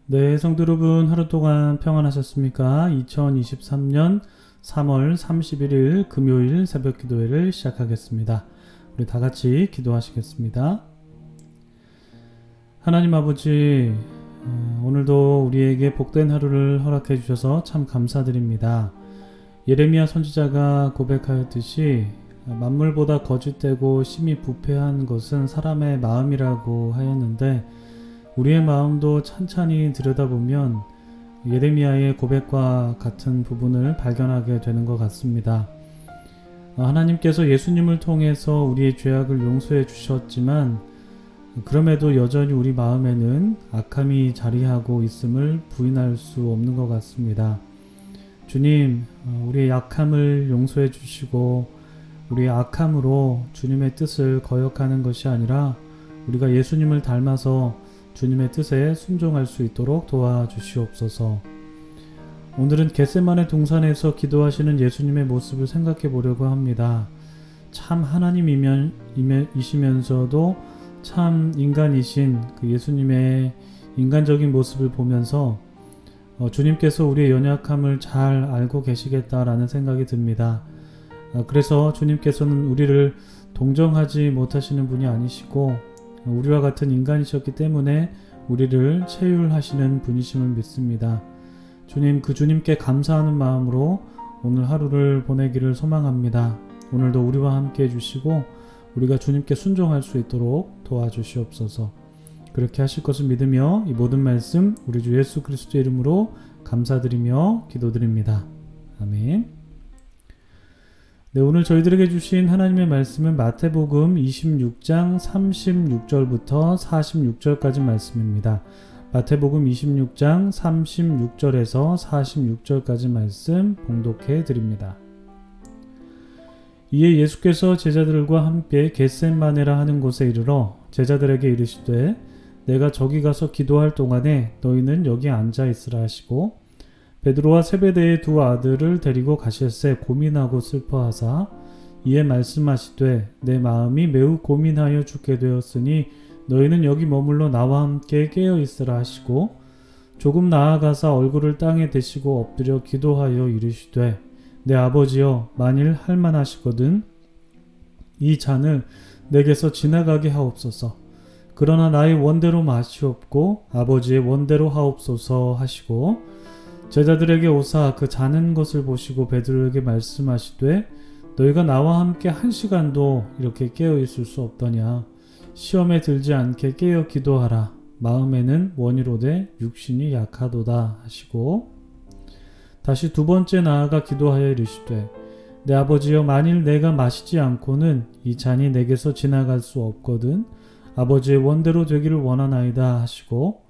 네, 성도 여러분, 하루 동안 평안하셨습니까? 2023년 3월 31일 금요일 새벽 기도회를 시작하겠습니다. 우리 다 같이 기도하시겠습니다. 하나님 아버지, 오늘도 우리에게 복된 하루를 허락해 주셔서 참 감사드립니다. 예레미야 선지자가 고백하였듯이 만물보다 거짓되고 심히 부패한 것은 사람의 마음이라고 하였는데, 우리의 마음도 찬찬히 들여다보면 예레미야의 고백과 같은 부분을 발견하게 되는 것 같습니다. 하나님께서 예수님을 통해서 우리의 죄악을 용서해 주셨지만 그럼에도 여전히 우리 마음에는 악함이 자리하고 있음을 부인할 수 없는 것 같습니다. 주님, 우리의 약함을 용서해 주시고 우리의 악함으로 주님의 뜻을 거역하는 것이 아니라 우리가 예수님을 닮아서 주님의 뜻에 순종할 수 있도록 도와주시옵소서. 오늘은 겟세마네 동산에서 기도하시는 예수님의 모습을 생각해 보려고 합니다. 참 하나님이시면서도 참 인간이신 그 예수님의 인간적인 모습을 보면서 주님께서 우리의 연약함을 잘 알고 계시겠다라는 생각이 듭니다. 그래서 주님께서는 우리를 동정하지 못하시는 분이 아니시고 우리와 같은 인간이셨기 때문에 우리를 체휼하시는 분이심을 믿습니다. 주님, 그 주님께 감사하는 마음으로 오늘 하루를 보내기를 소망합니다. 오늘도 우리와 함께 해주시고 우리가 주님께 순종할 수 있도록 도와주시옵소서. 그렇게 하실 것을 믿으며 이 모든 말씀 우리 주 예수 그리스도의 이름으로 감사드리며 기도드립니다. 아멘. 네, 오늘 저희들에게 주신 하나님의 말씀은 마태복음 26장 36절부터 46절까지 말씀입니다. 마태복음 26장 36절에서 46절까지 말씀 봉독해 드립니다. 이에 예수께서 제자들과 함께 겟셋마네라 하는 곳에 이르러 제자들에게 이르시되 내가 저기 가서 기도할 동안에 너희는 여기 앉아 있으라 하시고 베드로와 세베대의 두 아들을 데리고 가실새 고민하고 슬퍼하사 이에 말씀하시되 내 마음이 매우 고민하여 죽게 되었으니 너희는 여기 머물러 나와 함께 깨어 있으라 하시고 조금 나아가사 얼굴을 땅에 대시고 엎드려 기도하여 이르시되 내 아버지여 만일 할만하시거든 이 잔을 내게서 지나가게 하옵소서. 그러나 나의 원대로 마시옵고 아버지의 원대로 하옵소서 하시고 제자들에게 오사 그 자는 것을 보시고 베드로에게 말씀하시되 너희가 나와 함께 1시간도 이렇게 깨어 있을 수 없더냐. 시험에 들지 않게 깨어 기도하라. 마음에는 원이로되 육신이 약하도다 하시고 다시 두 번째 나아가 기도하여 이르시되 내 아버지여 만일 내가 마시지 않고는 이 잔이 내게서 지나갈 수 없거든 아버지의 원대로 되기를 원하나이다 하시고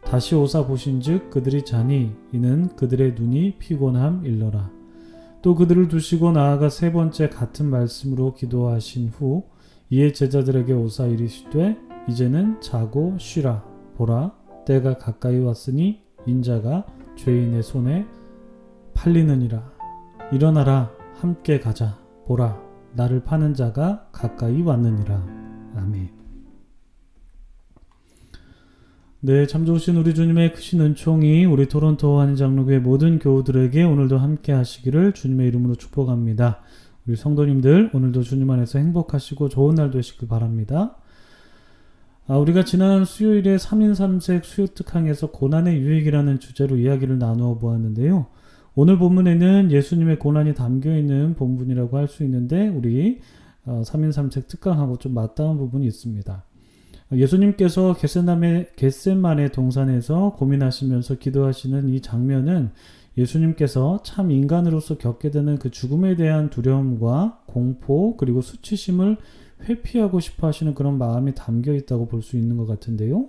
다시 오사 보신즉 그들이 자니 이는 그들의 눈이 피곤함 일러라. 또 그들을 두시고 나아가 세 번째 같은 말씀으로 기도하신 후 이에 제자들에게 오사 이르시되 이제는 자고 쉬라. 보라 때가 가까이 왔으니 인자가 죄인의 손에 팔리느니라. 일어나라 함께 가자. 보라 나를 파는 자가 가까이 왔느니라. 아멘. 네, 참 좋으신 우리 주님의 크신 은총이 우리 토론토 한인장로교회 모든 교우들에게 오늘도 함께 하시기를 주님의 이름으로 축복합니다. 우리 성도님들 오늘도 주님 안에서 행복하시고 좋은 날 되시길 바랍니다. 우리가 지난 수요일에 3인 3색 수요특강에서 고난의 유익이라는 주제로 이야기를 나누어 보았는데요. 오늘 본문에는 예수님의 고난이 담겨있는 본문이라고 할 수 있는데 우리 3인 3색 특강하고 좀 맞닿은 부분이 있습니다. 예수님께서 겟세마네 동산에서 고민하시면서 기도하시는 이 장면은 예수님께서 참 인간으로서 겪게 되는 그 죽음에 대한 두려움과 공포 그리고 수치심을 회피하고 싶어 하시는 그런 마음이 담겨 있다고 볼 수 있는 것 같은데요.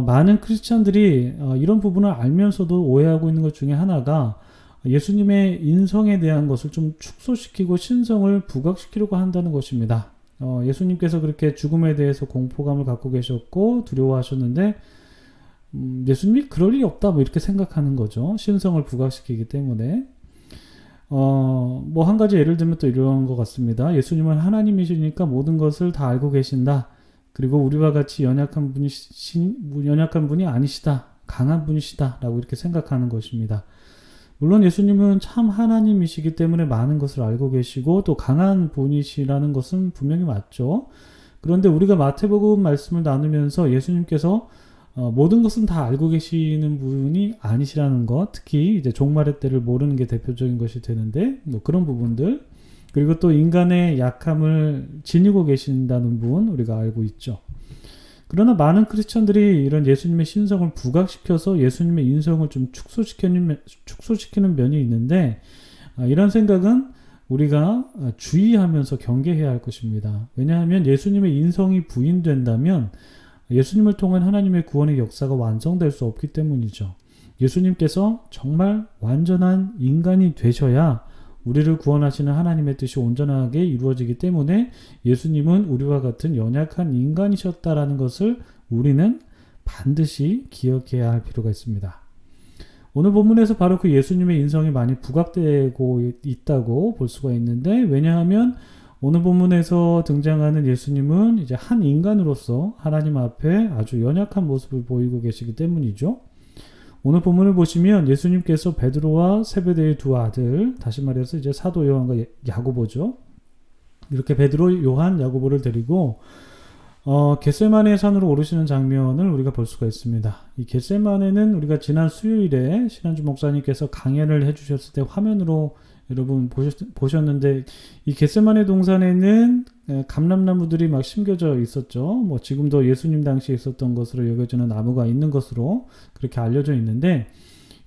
많은 크리스찬들이 이런 부분을 알면서도 오해하고 있는 것 중에 하나가 예수님의 인성에 대한 것을 좀 축소시키고 신성을 부각시키려고 한다는 것입니다. 예수님께서 그렇게 죽음에 대해서 공포감을 갖고 계셨고 두려워하셨는데 예수님이 그럴 일이 없다 뭐 이렇게 생각하는 거죠. 신성을 부각시키기 때문에 뭐 한 가지 예를 들면 또 이런 것 같습니다. 예수님은 하나님이시니까 모든 것을 다 알고 계신다. 그리고 우리와 같이 연약한 분이 아니시다. 강한 분이시다라고 이렇게 생각하는 것입니다. 물론 예수님은 참 하나님이시기 때문에 많은 것을 알고 계시고 또 강한 분이시라는 것은 분명히 맞죠. 그런데 우리가 마태복음 말씀을 나누면서 예수님께서 모든 것은 다 알고 계시는 분이 아니시라는 것, 특히 이제 종말의 때를 모르는 게 대표적인 것이 되는데 뭐 그런 부분들, 그리고 또 인간의 약함을 지니고 계신다는 부분 우리가 알고 있죠. 그러나 많은 크리스천들이 이런 예수님의 신성을 부각시켜서 예수님의 인성을 좀 축소시키는 면이 있는데, 이런 생각은 우리가 주의하면서 경계해야 할 것입니다. 왜냐하면 예수님의 인성이 부인된다면 예수님을 통한 하나님의 구원의 역사가 완성될 수 없기 때문이죠. 예수님께서 정말 완전한 인간이 되셔야 우리를 구원하시는 하나님의 뜻이 온전하게 이루어지기 때문에 예수님은 우리와 같은 연약한 인간이셨다라는 것을 우리는 반드시 기억해야 할 필요가 있습니다. 오늘 본문에서 바로 그 예수님의 인성이 많이 부각되고 있다고 볼 수가 있는데, 왜냐하면 오늘 본문에서 등장하는 예수님은 이제 한 인간으로서 하나님 앞에 아주 연약한 모습을 보이고 계시기 때문이죠. 오늘 본문을 보시면 예수님께서 베드로와 세베대의 두 아들, 다시 말해서 이제 사도 요한과 야고보죠. 이렇게 베드로, 요한, 야고보를 데리고 겟세마네 산으로 오르시는 장면을 우리가 볼 수가 있습니다. 이 겟세마네는 우리가 지난 수요일에 신한주 목사님께서 강연을 해주셨을 때 화면으로 여러분 보셨는데, 이 겟세마네 동산에는 감람나무들이 막 심겨져 있었죠. 뭐 지금도 예수님 당시에 있었던 것으로 여겨지는 나무가 있는 것으로 그렇게 알려져 있는데,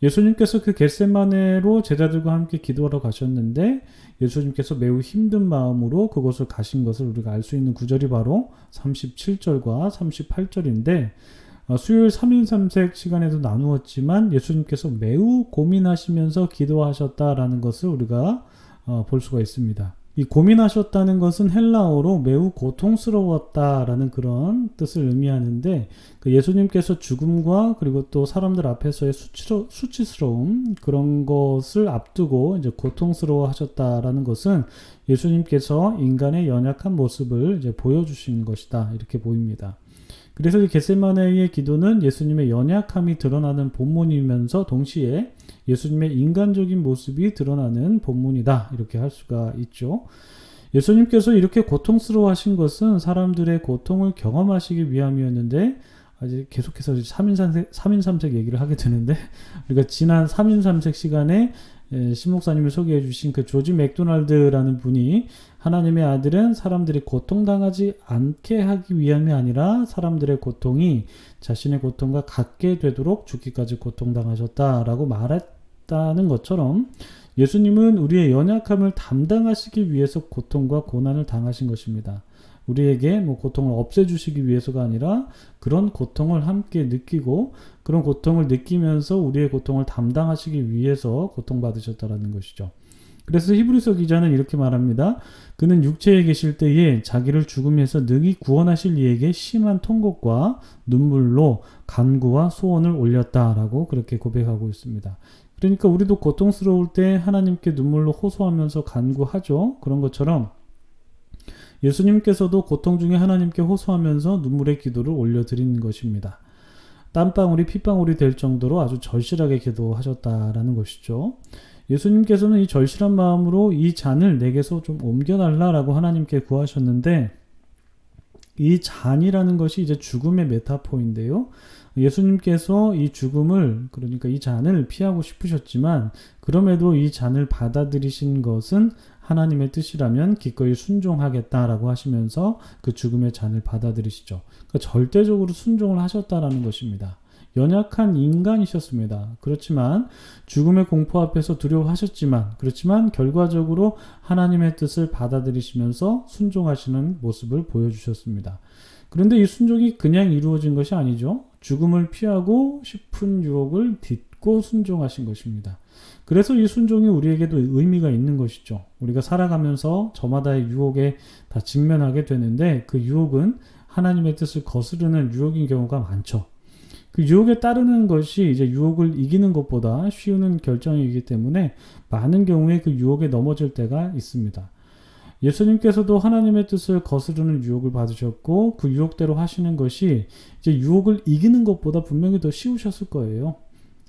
예수님께서 그 겟세마네로 제자들과 함께 기도하러 가셨는데 예수님께서 매우 힘든 마음으로 그곳을 가신 것을 우리가 알 수 있는 구절이 바로 37절과 38절인데, 수요일 3일 3색 시간에도 나누었지만 예수님께서 매우 고민하시면서 기도하셨다라는 것을 우리가 볼 수가 있습니다. 이 고민하셨다는 것은 헬라어로 매우 고통스러웠다라는 그런 뜻을 의미하는데, 그 예수님께서 죽음과 그리고 또 사람들 앞에서의 수치스러움, 그런 것을 앞두고 이제 고통스러워 하셨다라는 것은 예수님께서 인간의 연약한 모습을 이제 보여주신 것이다, 이렇게 보입니다. 그래서 이 겟세마네의 기도는 예수님의 연약함이 드러나는 본문이면서 동시에 예수님의 인간적인 모습이 드러나는 본문이다, 이렇게 할 수가 있죠. 예수님께서 이렇게 고통스러워 하신 것은 사람들의 고통을 경험하시기 위함이었는데, 아직 계속해서 3인 3색 얘기를 하게 되는데, 우리가 지난 3인 3색 시간에 신목사님이 소개해 주신 그 조지 맥도날드라는 분이 하나님의 아들은 사람들이 고통당하지 않게 하기 위함이 아니라 사람들의 고통이 자신의 고통과 같게 되도록 죽기까지 고통당하셨다라고 말했다는 것처럼, 예수님은 우리의 연약함을 담당하시기 위해서 고통과 고난을 당하신 것입니다. 우리에게 뭐 고통을 없애주시기 위해서가 아니라 그런 고통을 함께 느끼고 그런 고통을 느끼면서 우리의 고통을 담당하시기 위해서 고통받으셨다라는 것이죠. 그래서 히브리서 기자는 이렇게 말합니다. 그는 육체에 계실 때에 자기를 죽음에서 능히 구원하실 이에게 심한 통곡과 눈물로 간구와 소원을 올렸다라고 그렇게 고백하고 있습니다. 그러니까 우리도 고통스러울 때 하나님께 눈물로 호소하면서 간구하죠. 그런 것처럼 예수님께서도 고통 중에 하나님께 호소하면서 눈물의 기도를 올려드린 것입니다. 땀방울이 핏방울이 될 정도로 아주 절실하게 기도하셨다라는 것이죠. 예수님께서는 이 절실한 마음으로 이 잔을 내게서 좀 옮겨달라라고 하나님께 구하셨는데, 이 잔이라는 것이 이제 죽음의 메타포인데요. 예수님께서 이 죽음을, 그러니까 이 잔을 피하고 싶으셨지만 그럼에도 이 잔을 받아들이신 것은 하나님의 뜻이라면 기꺼이 순종하겠다라고 하시면서 그 죽음의 잔을 받아들이시죠. 그러니까 절대적으로 순종을 하셨다라는 것입니다. 연약한 인간이셨습니다. 그렇지만 죽음의 공포 앞에서 두려워하셨지만, 그렇지만 결과적으로 하나님의 뜻을 받아들이시면서 순종하시는 모습을 보여주셨습니다. 그런데 이 순종이 그냥 이루어진 것이 아니죠. 죽음을 피하고 싶은 유혹을 딛고 순종하신 것입니다. 그래서 이 순종이 우리에게도 의미가 있는 것이죠. 우리가 살아가면서 저마다의 유혹에 다 직면하게 되는데, 그 유혹은 하나님의 뜻을 거스르는 유혹인 경우가 많죠. 그 유혹에 따르는 것이 이제 유혹을 이기는 것보다 쉬운 결정이기 때문에 많은 경우에 그 유혹에 넘어질 때가 있습니다. 예수님께서도 하나님의 뜻을 거스르는 유혹을 받으셨고 그 유혹대로 하시는 것이 이제 유혹을 이기는 것보다 분명히 더 쉬우셨을 거예요.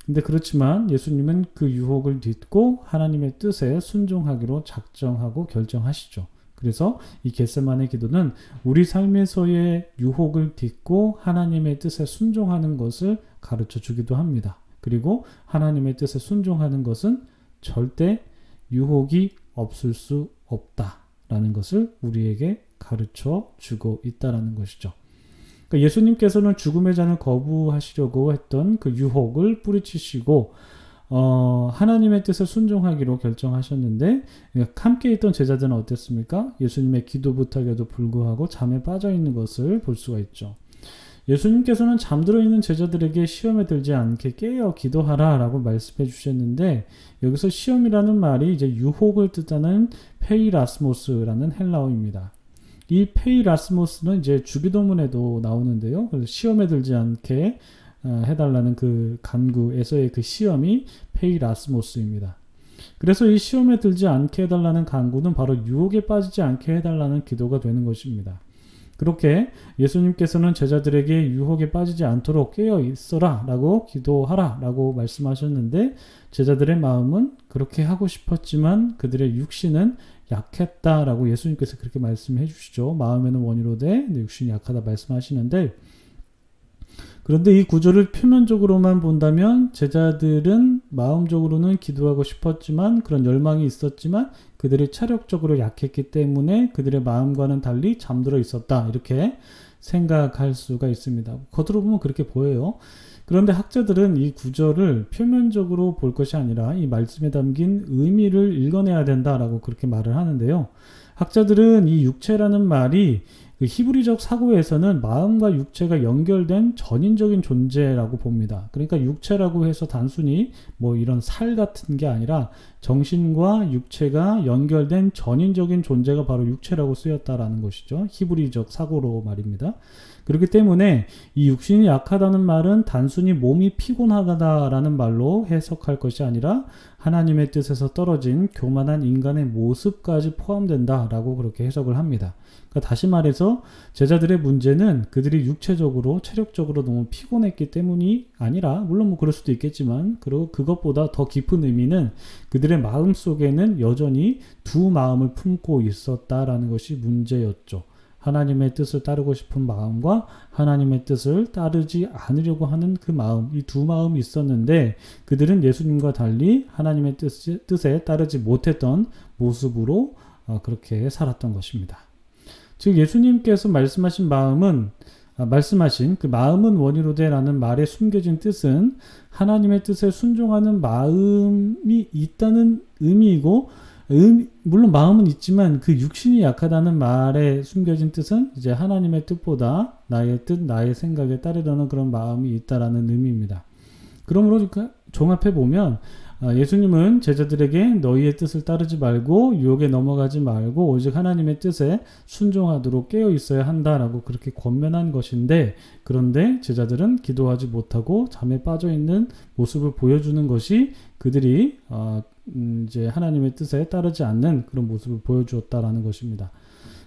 근데 그렇지만 예수님은 그 유혹을 딛고 하나님의 뜻에 순종하기로 작정하고 결정하시죠. 그래서 이 겟세마네 기도는 우리 삶에서의 유혹을 딛고 하나님의 뜻에 순종하는 것을 가르쳐 주기도 합니다. 그리고 하나님의 뜻에 순종하는 것은 절대 유혹이 없을 수 없다라는 것을 우리에게 가르쳐 주고 있다라는 것이죠. 그러니까 예수님께서는 죽음의 잔을 거부하시려고 했던 그 유혹을 뿌리치시고 하나님의 뜻에 순종하기로 결정하셨는데 함께 있던 제자들은 어땠습니까? 예수님의 기도 부탁에도 불구하고 잠에 빠져 있는 것을 볼 수가 있죠. 예수님께서는 잠들어 있는 제자들에게 시험에 들지 않게 깨어 기도하라 라고 말씀해 주셨는데 여기서 시험이라는 말이 이제 유혹을 뜻하는 페이라스모스라는 헬라어입니다. 이 페이라스모스는 이제 주기도문에도 나오는데요. 그래서 시험에 들지 않게 해달라는 그 간구에서의 그 시험이 페이라스모스입니다. 그래서 이 시험에 들지 않게 해달라는 간구는 바로 유혹에 빠지지 않게 해달라는 기도가 되는 것입니다. 그렇게 예수님께서는 제자들에게 유혹에 빠지지 않도록 깨어 있어라 라고 기도하라 라고 말씀하셨는데 제자들의 마음은 그렇게 하고 싶었지만 그들의 육신은 약했다 라고 예수님께서 그렇게 말씀해 주시죠. 마음에는 원이로되 육신이 약하다 말씀하시는데 그런데 이 구절을 표면적으로만 본다면 제자들은 마음적으로는 기도하고 싶었지만 그런 열망이 있었지만 그들이 체력적으로 약했기 때문에 그들의 마음과는 달리 잠들어 있었다 이렇게 생각할 수가 있습니다. 겉으로 보면 그렇게 보여요. 그런데 학자들은 이 구절을 표면적으로 볼 것이 아니라 이 말씀에 담긴 의미를 읽어내야 된다라고 그렇게 말을 하는데요. 학자들은 이 육체라는 말이 그 히브리적 사고에서는 마음과 육체가 연결된 전인적인 존재라고 봅니다. 그러니까 육체라고 해서 단순히 뭐 이런 살 같은 게 아니라 정신과 육체가 연결된 전인적인 존재가 바로 육체라고 쓰였다라는 것이죠. 히브리적 사고로 말입니다. 그렇기 때문에 이 육신이 약하다는 말은 단순히 몸이 피곤하다라는 말로 해석할 것이 아니라 하나님의 뜻에서 떨어진 교만한 인간의 모습까지 포함된다라고 그렇게 해석을 합니다. 그러니까 다시 말해서 제자들의 문제는 그들이 육체적으로 체력적으로 너무 피곤했기 때문이 아니라 물론 뭐 그럴 수도 있겠지만 그리고 그것보다 더 깊은 의미는 그들의 마음 속에는 여전히 두 마음을 품고 있었다라는 것이 문제였죠. 하나님의 뜻을 따르고 싶은 마음과 하나님의 뜻을 따르지 않으려고 하는 그 마음, 이 두 마음이 있었는데 그들은 예수님과 달리 하나님의 뜻에 따르지 못했던 모습으로 그렇게 살았던 것입니다. 즉 예수님께서 말씀하신 그 마음은 원이로되라는 말에 숨겨진 뜻은 하나님의 뜻에 순종하는 마음이 있다는 의미이고 물론 마음은 있지만 그 육신이 약하다는 말에 숨겨진 뜻은 이제 하나님의 뜻보다 나의 뜻, 나의 생각에 따르려는 그런 마음이 있다라는 의미입니다. 그러므로 종합해 보면 예수님은 제자들에게 너희의 뜻을 따르지 말고 유혹에 넘어가지 말고 오직 하나님의 뜻에 순종하도록 깨어 있어야 한다라고 그렇게 권면한 것인데 그런데 제자들은 기도하지 못하고 잠에 빠져 있는 모습을 보여주는 것이 그들이 이제 하나님의 뜻에 따르지 않는 그런 모습을 보여주었다라는 것입니다.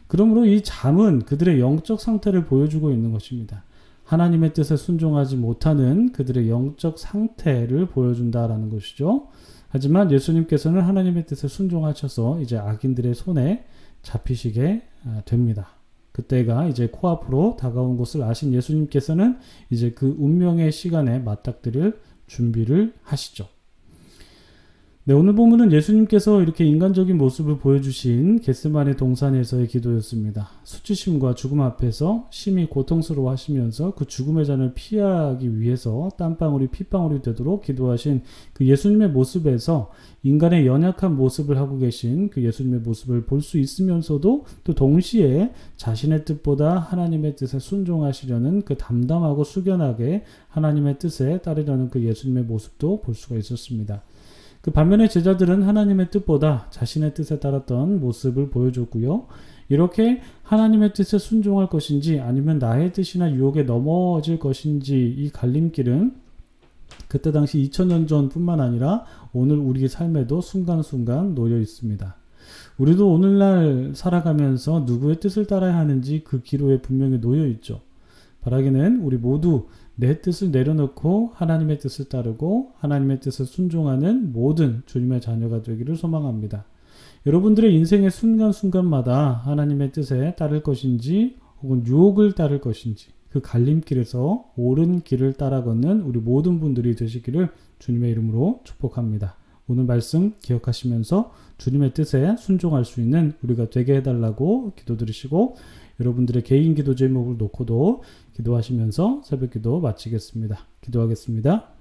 그러므로 이 잠은 그들의 영적 상태를 보여주고 있는 것입니다. 하나님의 뜻에 순종하지 못하는 그들의 영적 상태를 보여준다라는 것이죠. 하지만 예수님께서는 하나님의 뜻에 순종하셔서 이제 악인들의 손에 잡히시게 됩니다. 그때가 이제 코앞으로 다가온 것을 아신 예수님께서는 이제 그 운명의 시간에 맞닥뜨릴 준비를 하시죠. 네, 오늘 본문은 예수님께서 이렇게 인간적인 모습을 보여주신 겟세마네 동산에서의 기도였습니다. 수치심과 죽음 앞에서 심히 고통스러워 하시면서 그 죽음의 잔을 피하기 위해서 땀방울이 핏방울이 되도록 기도하신 그 예수님의 모습에서 인간의 연약한 모습을 하고 계신 그 예수님의 모습을 볼 수 있으면서도 또 동시에 자신의 뜻보다 하나님의 뜻에 순종하시려는 그 담담하고 숙연하게 하나님의 뜻에 따르려는 그 예수님의 모습도 볼 수가 있었습니다. 그 반면에 제자들은 하나님의 뜻보다 자신의 뜻에 따랐던 모습을 보여줬고요. 이렇게 하나님의 뜻에 순종할 것인지 아니면 나의 뜻이나 유혹에 넘어질 것인지 이 갈림길은 그때 당시 2000년 전뿐만 아니라 오늘 우리 삶에도 순간순간 놓여 있습니다. 우리도 오늘날 살아가면서 누구의 뜻을 따라야 하는지 그 기로에 분명히 놓여 있죠. 바라기는 우리 모두 내 뜻을 내려놓고 하나님의 뜻을 따르고 하나님의 뜻을 순종하는 모든 주님의 자녀가 되기를 소망합니다. 여러분들의 인생의 순간순간마다 하나님의 뜻에 따를 것인지 혹은 유혹을 따를 것인지 그 갈림길에서 옳은 길을 따라 걷는 우리 모든 분들이 되시기를 주님의 이름으로 축복합니다. 오늘 말씀 기억하시면서 주님의 뜻에 순종할 수 있는 우리가 되게 해달라고 기도드리시고 여러분들의 개인 기도 제목을 놓고도 기도하시면서 새벽 기도 마치겠습니다. 기도하겠습니다.